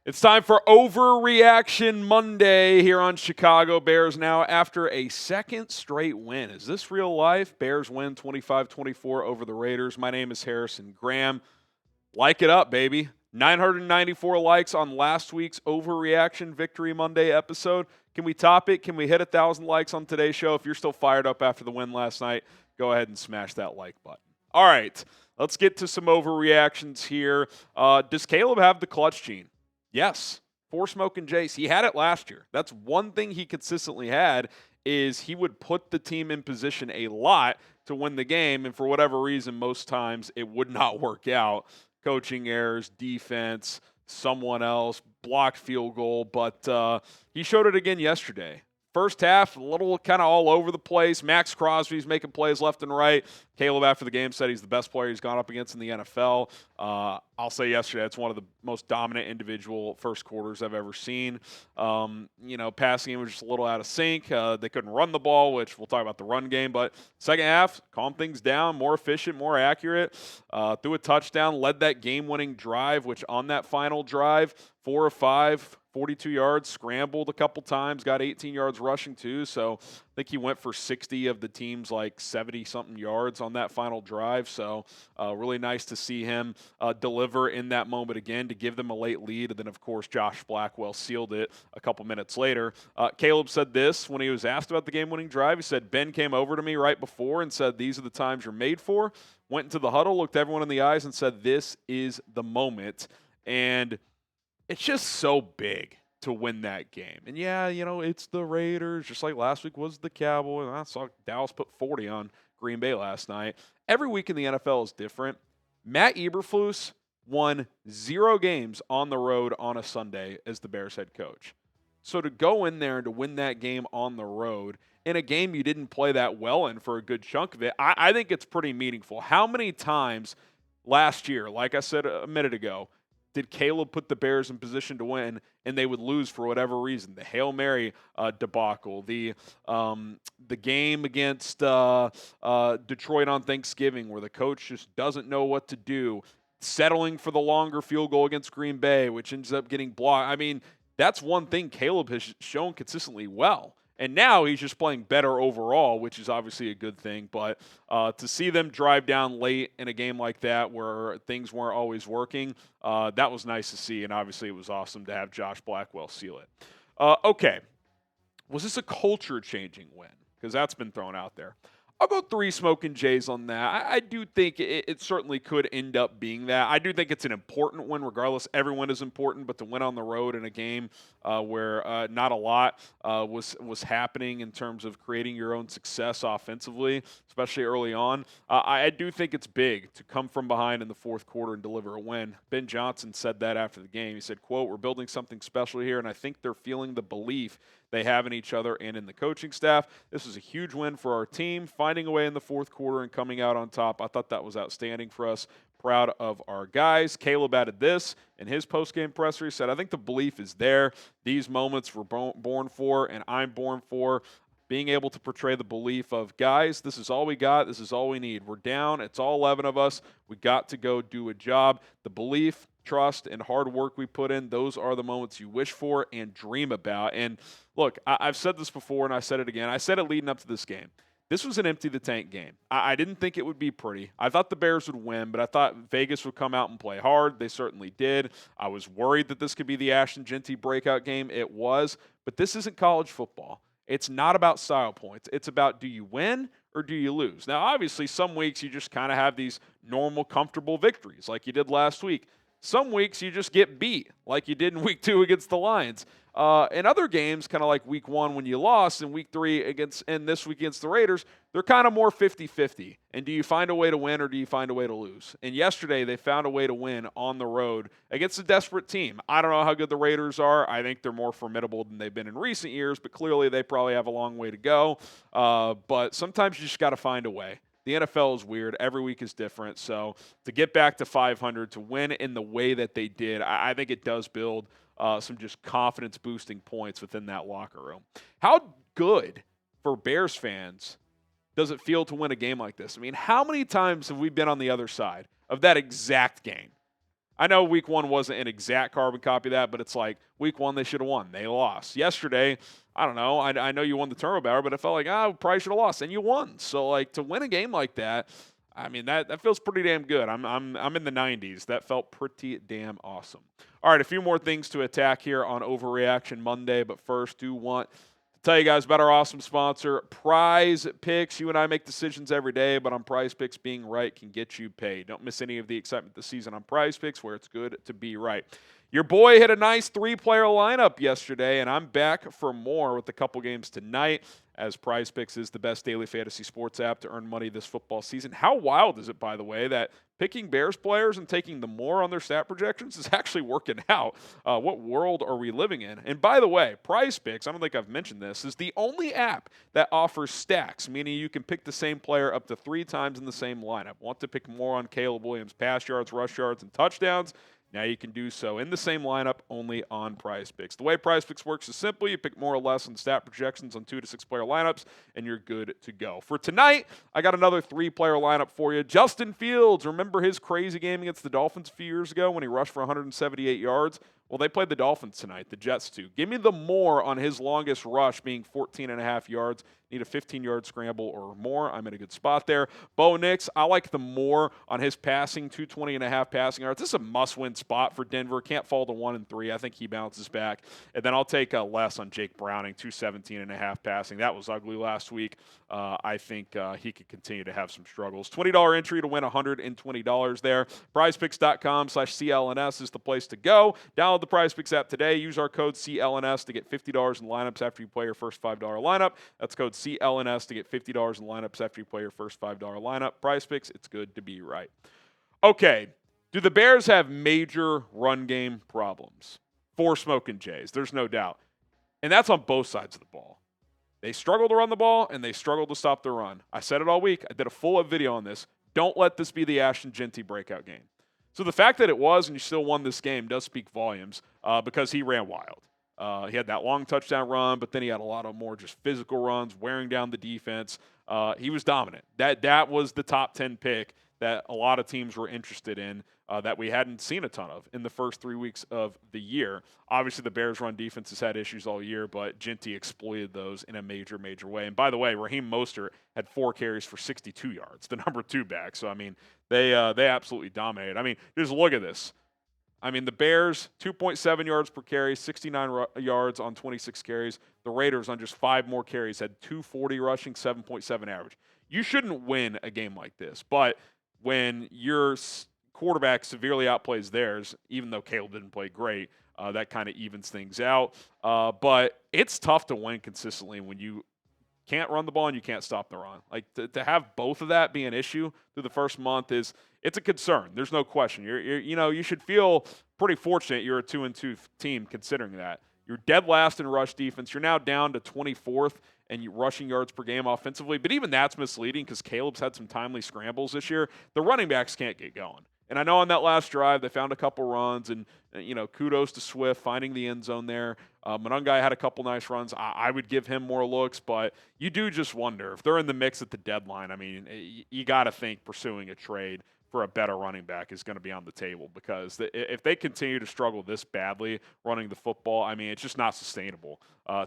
It's time for Overreaction Monday here on Chicago Bears Now after a second straight win. Is this real life? Bears win 25-24 over the Raiders. My name is Harrison Graham. Like it up, baby. 994 likes on last week's Overreaction Victory Monday episode. Can we top it? Can we hit 1,000 likes on today's show? If you're still fired up after the win last night, go ahead and smash that like button. All right, let's get to some overreactions here. Does Caleb have the clutch gene? Yes, for Smoking Jace. He had it last year. That's one thing he consistently had is he would put the team in position a lot to win the game, and for whatever reason, most times it would not work out. Coaching errors, defense, someone else, blocked field goal, but he showed it again yesterday. First half, a little kind of all over the place. Max Crosby's making plays left and right. Caleb, after the game, said he's the best player he's gone up against in the NFL. I'll say yesterday, it's one of the most dominant individual first quarters I've ever seen. Passing game was just a little out of sync. They couldn't run the ball, which we'll talk about the run game. But second half, calmed things down, more efficient, more accurate. Threw a touchdown, led that game-winning drive, which on that final drive, 4 of 5, 42 yards, scrambled a couple times, got 18 yards rushing too. So I think he went for 60 of the team's like 70-something yards on that final drive. So really nice to see him deliver in that moment again to give them a late lead. And then, of course, Josh Blackwell sealed it a couple minutes later. Caleb said this when he was asked about the game-winning drive. He said, Ben came over to me right before and said, these are the times you're made for. Went into the huddle, looked everyone in the eyes and said, this is the moment. And it's just so big to win that game. And yeah, it's the Raiders, just like last week was the Cowboys. I saw Dallas put 40 on Green Bay last night. Every week in the NFL is different. Matt Eberflus won 0 games on the road on a Sunday as the Bears head coach. So to go in there and to win that game on the road in a game you didn't play that well in for a good chunk of it, I think it's pretty meaningful. How many times last year, like I said a minute ago, did Caleb put the Bears in position to win, and they would lose for whatever reason? The Hail Mary debacle, the game against Detroit on Thanksgiving where the coach just doesn't know what to do, settling for the longer field goal against Green Bay, which ends up getting blocked. I mean, that's one thing Caleb has shown consistently well. And now he's just playing better overall, which is obviously a good thing. But to see them drive down late in a game like that where things weren't always working, that was nice to see. And obviously it was awesome to have Josh Blackwell seal it. Okay. Was this a culture-changing win? Because that's been thrown out there. I'll go 3 Smoking Jays on that. I do think it certainly could end up being that. I do think it's an important win regardless. Every win is important, but to win on the road in a game where not a lot was happening in terms of creating your own success offensively, especially early on, I do think it's big to come from behind in the fourth quarter and deliver a win. Ben Johnson said that after the game. He said, quote, "We're building something special here, and I think they're feeling the belief they have in each other and in the coaching staff. This is a huge win for our team, finding a way in the fourth quarter and coming out on top. I thought that was outstanding for us. Proud of our guys." Caleb added this in his post-game presser. He said, "I think the belief is there. These moments were born for, and I'm born for. Being able to portray the belief of, guys, this is all we got. This is all we need. We're down. It's all 11 of us. We got to go do a job. The belief, trust, and hard work we put in, those are the moments you wish for and dream about." And look, I've said this before, and I said it again. I said it leading up to this game. This was an empty-the-tank game. I didn't think it would be pretty. I thought the Bears would win, but I thought Vegas would come out and play hard. They certainly did. I was worried that this could be the Ashton Jeanty breakout game. It was. But this isn't college football. It's not about style points. It's about, do you win or do you lose? Now, obviously, some weeks you just kind of have these normal, comfortable victories like you did last week. Some weeks you just get beat like you did in week 2 against the Lions. In other games, kind of like week 1 when you lost and week 3 and this week against the Raiders, they're kind of more 50-50. And do you find a way to win or do you find a way to lose? And yesterday they found a way to win on the road against a desperate team. I don't know how good the Raiders are. I think they're more formidable than they've been in recent years, but clearly they probably have a long way to go. But sometimes you just got to find a way. The NFL is weird. Every week is different. So to get back to 500, to win in the way that they did, I think it does build some just confidence-boosting points within that locker room. How good for Bears fans does it feel to win a game like this? I mean, how many times have we been on the other side of that exact game? I know week 1 wasn't an exact carbon copy of that, but it's like week 1 they should have won. They lost. Yesterday, I don't know. I know you won the turbo battle, but it felt like, probably should have lost, and you won. So, like, to win a game like that, I mean, that feels pretty damn good. I'm in the 90s. That felt pretty damn awesome. All right, a few more things to attack here on Overreaction Monday, but first, do want to tell you guys about our awesome sponsor, PrizePicks. You and I make decisions every day, but on PrizePicks, being right can get you paid. Don't miss any of the excitement this season on PrizePicks, where it's good to be right. Your boy hit a nice 3-player lineup yesterday, and I'm back for more with a couple games tonight, as PrizePicks is the best daily fantasy sports app to earn money this football season. How wild is it, by the way, that picking Bears players and taking the more on their stat projections is actually working out? What world are we living in? And by the way, PrizePicks, I don't think I've mentioned this, is the only app that offers stacks, meaning you can pick the same player up to 3 times in the same lineup. Want to pick more on Caleb Williams' pass yards, rush yards, and touchdowns? Now you can do so in the same lineup, only on PrizePicks. The way PrizePicks works is simple. You pick more or less on stat projections on 2 to 6 player lineups, and you're good to go. For tonight, I got another 3-player lineup for you. Justin Fields, remember his crazy game against the Dolphins a few years ago when he rushed for 178 yards? Well, they played the Dolphins tonight, the Jets too. Give me the more on his longest rush being 14.5 yards. Need a 15-yard scramble or more. I'm in a good spot there. Bo Nix, I like the more on his passing, 220.5 passing yards. This is a must-win spot for Denver. Can't fall to 1-3. I think he bounces back. And then I'll take less on Jake Browning, 217.5 passing. That was ugly last week. I think he could continue to have some struggles. $20 entry to win $120 there. PrizePicks.com/CLNS is the place to go. Download the PrizePicks app today. Use our code CLNS to get $50 in lineups after you play your first $5 lineup. That's code CLNS to get $50 in lineups after you play your first $5 lineup. PrizePicks, it's good to be right. Okay, do the Bears have major run game problems? For Smoking Jays, there's no doubt. And that's on both sides of the ball. They struggle to run the ball, and they struggle to stop the run. I said it all week. I did a full video on this. Don't let this be the Ashton Jeanty breakout game. So the fact that it was and you still won this game does speak volumes because he ran wild. He had that long touchdown run, but then he had a lot of more just physical runs, wearing down the defense. He was dominant. That was the top 10 pick that a lot of teams were interested in that we hadn't seen a ton of in the first 3 weeks of the year. Obviously, the Bears' run defense has had issues all year, but Jeanty exploited those in a major, major way. And by the way, Raheem Mostert had 4 carries for 62 yards, the number 2 back. So, I mean, they absolutely dominated. I mean, just look at this. I mean, the Bears, 2.7 yards per carry, 69 yards on 26 carries. The Raiders, on just 5 more carries, had 240 rushing, 7.7 average. You shouldn't win a game like this, but when your quarterback severely outplays theirs, even though Caleb didn't play great, that kind of evens things out. But it's tough to win consistently when you can't run the ball and you can't stop the run. Like to have both of that be an issue through the first month it's a concern. There's no question. You should feel pretty fortunate you're a 2-2 team considering that. You're dead last in rush defense. You're now down to 24th and rushing yards per game offensively. But even that's misleading because Caleb's had some timely scrambles this year. The running backs can't get going. And I know on that last drive they found a couple runs, and kudos to Swift finding the end zone there. Monungai had a couple nice runs. I would give him more looks, but you do just wonder if they're in the mix at the deadline. I mean, you got to think pursuing a trade for a better running back is going to be on the table because if they continue to struggle this badly running the football, I mean, it's just not sustainable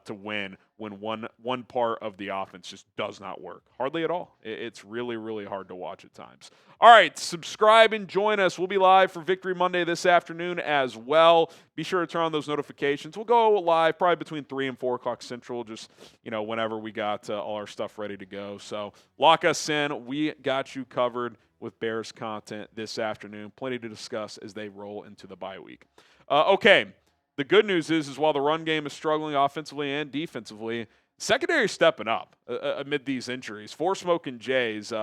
to win when one part of the offense just does not work. Hardly at all. It's really, really hard to watch at times. All right, subscribe and join us. We'll be live for Victory Monday this afternoon as well. Be sure to turn on those notifications. We'll go live probably between 3 and 4 o'clock Central, just whenever we got all our stuff ready to go. So lock us in. We got you covered with Bears content this afternoon. Plenty to discuss as they roll into the bye week. Okay, the good news is while the run game is struggling offensively and defensively, secondary stepping up amid these injuries. For Smoking Jays,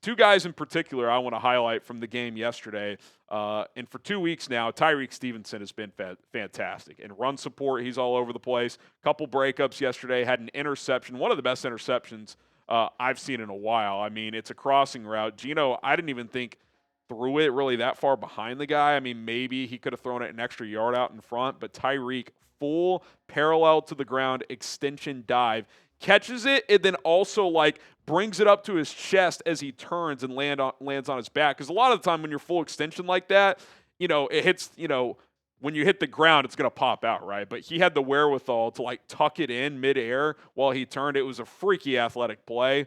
2 guys in particular I want to highlight from the game yesterday. And for 2 weeks now, Tyreek Stevenson has been fantastic. In run support, he's all over the place. Couple breakups yesterday, had an interception, one of the best interceptions I've seen in a while. I mean, it's a crossing route. Gino, I didn't even think threw it really that far behind the guy. I mean, maybe he could have thrown it an extra yard out in front, but Tyreek, full parallel to the ground extension dive, catches it, and then also brings it up to his chest as he turns and lands on his back. Because a lot of the time when you're full extension like that, it hits, when you hit the ground, it's going to pop out, right? But he had the wherewithal to like tuck it in midair while he turned. It was a freaky athletic play.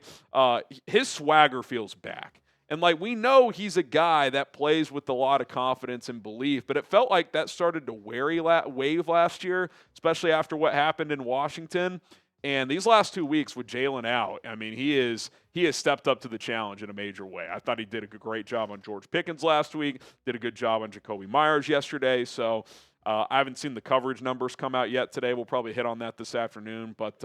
His swagger feels back. And like we know he's a guy that plays with a lot of confidence and belief, but it felt like that started to wave last year, especially after what happened in Washington. And these last 2 weeks with Jalen out, I mean, he has stepped up to the challenge in a major way. I thought he did a great job on George Pickens last week, did a good job on Jacoby Myers yesterday. So I haven't seen the coverage numbers come out yet today. We'll probably hit on that this afternoon. But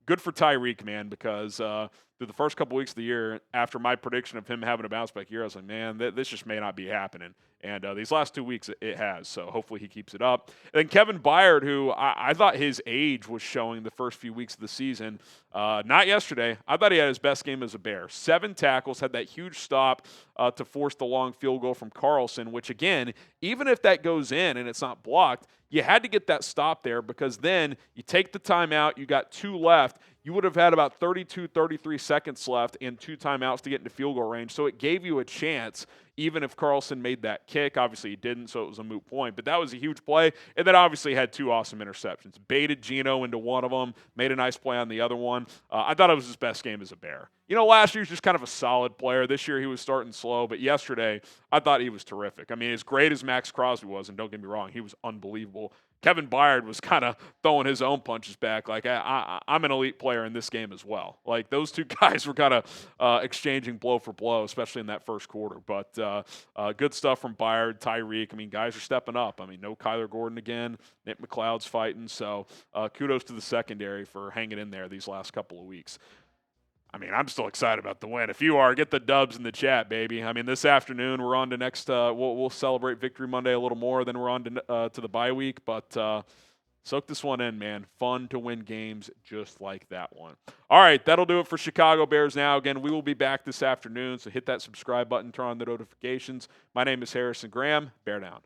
good for Tyreek, man, because through the first couple weeks of the year, after my prediction of him having a bounce back year, I was like, man, this just may not be happening. And these last 2 weeks, it has. So hopefully he keeps it up. And then Kevin Byard, who I thought his age was showing the first few weeks of the season. Not yesterday. I thought he had his best game as a Bear. 7 tackles, had that huge stop to force the long field goal from Carlson, which, again, even if that goes in and it's not blocked, you had to get that stop there because then you take the timeout, you got 2 left. You would have had about 32, 33 seconds left and 2 timeouts to get into field goal range. So it gave you a chance, even if Carlson made that kick. Obviously, he didn't, so it was a moot point. But that was a huge play. And then obviously had 2 awesome interceptions. Baited Geno into one of them, made a nice play on the other one. I thought it was his best game as a Bear. Last year he was just kind of a solid player. This year he was starting slow. But yesterday, I thought he was terrific. I mean, as great as Max Crosby was, and don't get me wrong, he was unbelievable. Kevin Byard was kind of throwing his own punches back. Like, I'm an elite player in this game as well. Like, those 2 guys were kind of exchanging blow for blow, especially in that first quarter. But good stuff from Byard, Tyreek. I mean, guys are stepping up. I mean, no Kyler Gordon again. Nick McLeod's fighting. So kudos to the secondary for hanging in there these last couple of weeks. I mean, I'm still excited about the win. If you are, get the dubs in the chat, baby. I mean, this afternoon we're on to next. We'll celebrate Victory Monday a little more. Then we're on to the bye week. But soak this one in, man. Fun to win games just like that one. All right, that'll do it for Chicago Bears now. Again, we will be back this afternoon, so hit that subscribe button, turn on the notifications. My name is Harrison Graham. Bear down.